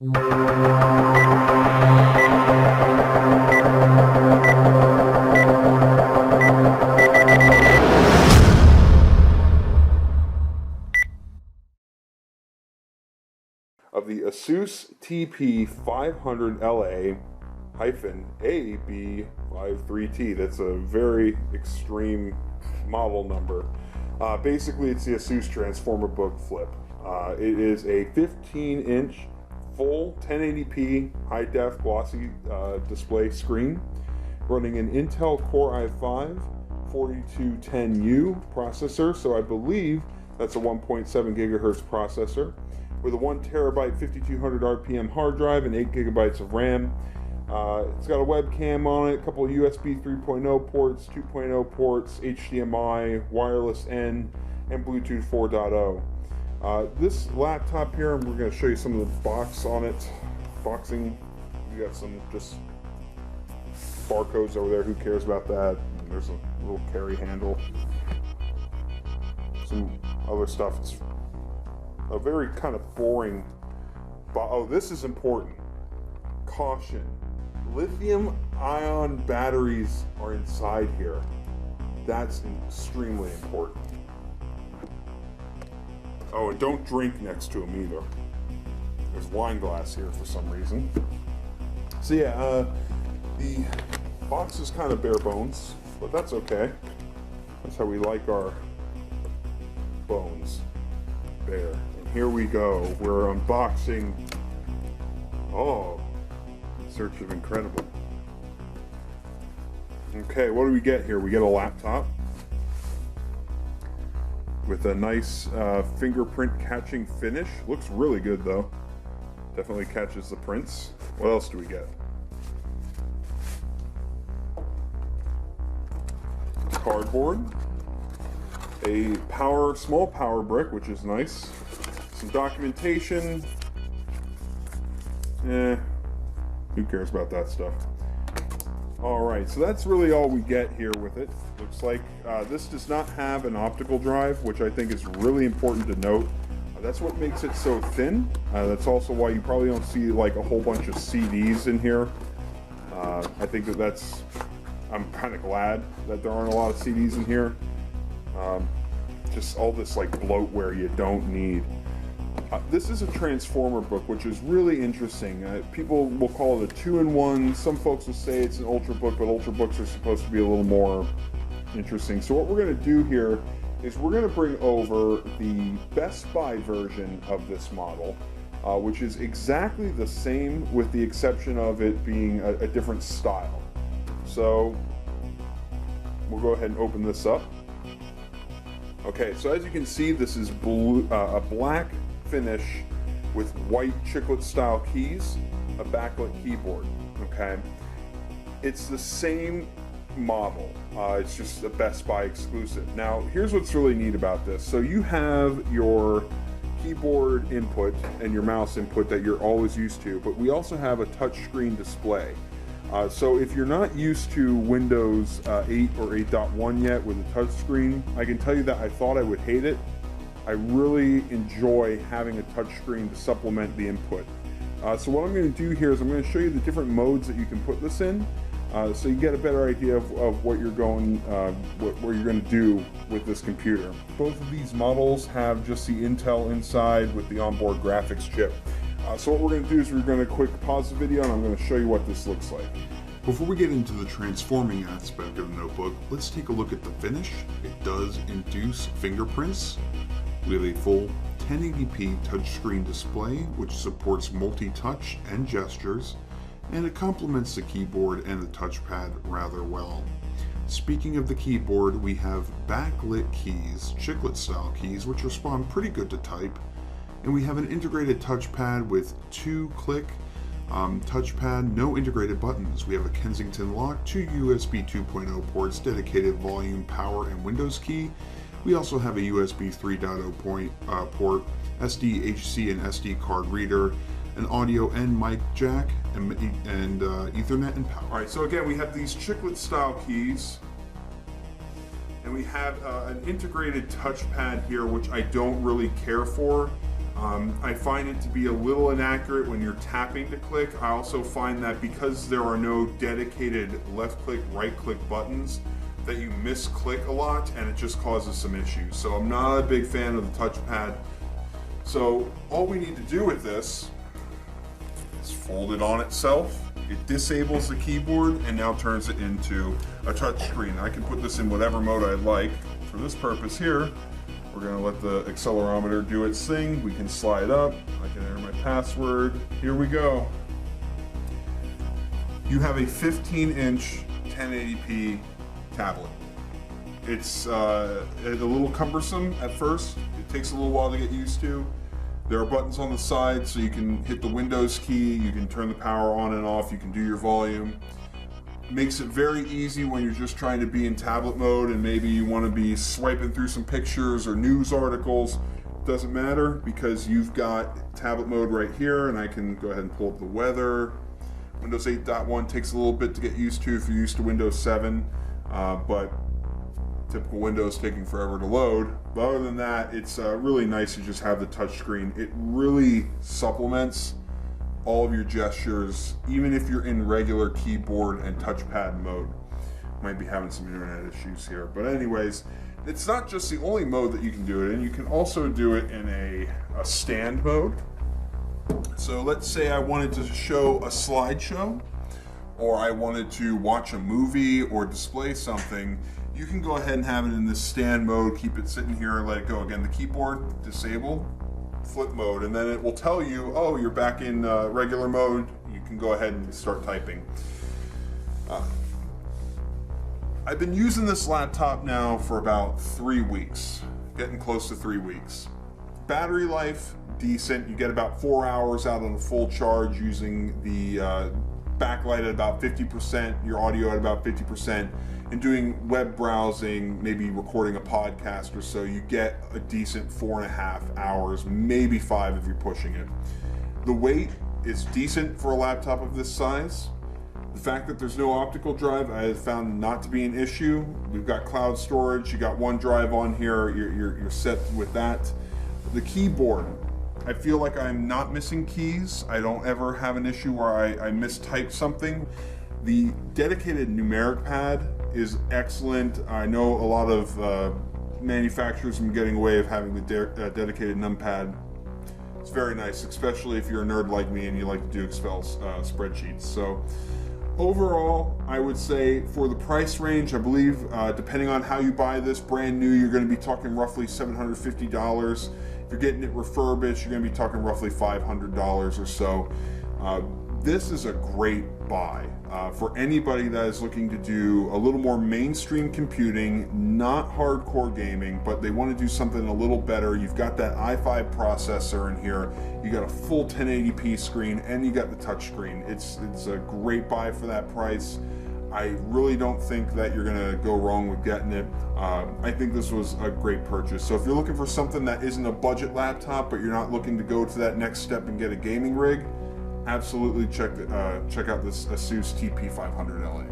Of the Asus TP500LA-AB53T. That's a very extreme model number. Basically, it's the Asus Transformer Book Flip. It is a 15-inch full 1080p high-def glossy display screen running an Intel Core i5 4210U processor, so I believe that's a 1.7 gigahertz processor, with a 1 terabyte 5200 RPM hard drive and 8 gigabytes of RAM. It's got a webcam on it, a couple of USB 3.0 ports, 2.0 ports, HDMI, wireless N, and Bluetooth 4.0. This laptop here, and we're going to show you some of the box on it. Boxing, we got some just barcodes over there, who cares about that? And there's a little carry handle. Some other stuff. It's a very kind of boring, oh, this is important. Caution. Lithium ion batteries are inside here. That's extremely important. Oh, and don't drink next to them either. There's wine glass here for some reason. So yeah, the box is kind of bare bones, but that's okay. That's how we like our bones, bare. And here we go. We're unboxing. Oh, in search of incredible. Okay, what do we get here? We get a laptop with a nice fingerprint catching finish. Looks really good though. Definitely catches the prints. What else do we get? Cardboard, a small power brick, which is nice. Some documentation. Who cares about that stuff? Alright, so that's really all we get here with it. Looks like this does not have an optical drive, which I think is really important to note. That's what makes it so thin. That's also why you probably don't see like a whole bunch of CDs in here. I think I'm kind of glad that there aren't a lot of CDs in here. Just all this like bloatware you don't need. This is a Transformer book, which is really interesting. People will call it a 2-in-1. Some folks will say it's an Ultra book, but Ultra books are supposed to be a little more interesting. So what we're going to do here is we're going to bring over the Best Buy version of this model, which is exactly the same with the exception of it being a different style. So we'll go ahead and open this up. Okay, so as you can see, this is a black finish with white chiclet style keys, a backlit keyboard. Okay, it's the same model, it's just a Best Buy exclusive. Now here's what's really neat about this. So you have your keyboard input and your mouse input that you're always used to, but we also have a touchscreen display. So if you're not used to Windows 8 or 8.1 yet with a touchscreen, I can tell you that I thought I would hate it. I really enjoy having a touchscreen to supplement the input. So what I'm going to do here is I'm going to show you the different modes that you can put this in, so you get a better idea of what you're going, what you're going to do with this computer. Both of these models have just the Intel inside with the onboard graphics chip. So what we're going to do is we're going to quick pause the video and I'm going to show you what this looks like. Before we get into the transforming aspect of the notebook, let's take a look at the finish. It does induce fingerprints. We have a full 1080p touchscreen display which supports multi-touch and gestures, and it complements the keyboard and the touchpad rather well. Speaking of the keyboard, we have backlit keys, chiclet style keys, which respond pretty good to type, and we have an integrated touchpad with 2-click touchpad, no integrated buttons. We have a Kensington lock, 2 USB 2.0 ports, dedicated volume, power, and Windows key. We also have a USB 3.0 port, SDHC and SD card reader, an audio and mic jack, and Ethernet and power. Alright, so again, we have these chiclet style keys, and we have an integrated touchpad here, which I don't really care for. I find it to be a little inaccurate when you're tapping to click. I also find that because there are no dedicated left click, right click buttons, that you misclick a lot and it just causes some issues. So I'm not a big fan of the touchpad. So all we need to do with this is fold it on itself. It disables the keyboard and now turns it into a touch screen. I can put this in whatever mode I'd like. For this purpose here, we're going to let the accelerometer do its thing. We can slide up. I can enter my password. Here we go. You have a 15-inch 1080p tablet. It's a little cumbersome at first. It takes a little while to get used to. There are buttons on the side so you can hit the Windows key, you can turn the power on and off, you can do your volume. Makes it very easy when you're just trying to be in tablet mode and maybe you want to be swiping through some pictures or news articles. Doesn't matter because you've got tablet mode right here, and I can go ahead and pull up the weather. Windows 8.1 takes a little bit to get used to if you're used to Windows 7, but typical Windows taking forever to load. But other than that, it's really nice to just have the touch screen. It really supplements all of your gestures, even if you're in regular keyboard and touchpad mode. Might be having some internet issues here, but anyways, it's not just the only mode that you can do it in. You can also do it in a stand mode. So let's say I wanted to show a slideshow, or I wanted to watch a movie or display something. You can go ahead and have it in this stand mode, keep it sitting here and let it go. Again, the keyboard disabled, flip mode, and then it will tell you, oh, you're back in regular mode. You can go ahead and start typing. I've been using this laptop now for about 3 weeks, getting close to 3 weeks. Battery life, decent. You get about 4 hours out on a full charge using the backlight at about 50%, your audio at about 50%, and doing web browsing, maybe recording a podcast or so. You get a decent 4.5 hours, maybe 5 if you're pushing it. The weight is decent for a laptop of this size. The fact that there's no optical drive I have found not to be an issue. We've got cloud storage, you got OneDrive on here, you're set with that. The keyboard, I feel like I'm not missing keys. I don't ever have an issue where I mistype something. The dedicated numeric pad is excellent. I know a lot of manufacturers have been getting away of having the dedicated numpad. It's very nice, especially if you're a nerd like me and you like to do Excel spreadsheets. So overall, I would say for the price range, I believe, depending on how you buy this brand new, you're going to be talking roughly $750. If you're getting it refurbished, you're going to be talking roughly $500 or so. This is a great buy for anybody that is looking to do a little more mainstream computing, not hardcore gaming, but they want to do something a little better. You've got that i5 processor in here, you got a full 1080p screen, and you got the touch screen. It's a great buy for that price. I really don't think that you're gonna go wrong with getting it. I think this was a great purchase. So if you're looking for something that isn't a budget laptop, but you're not looking to go to that next step and get a gaming rig, absolutely check out this Asus TP500 LA.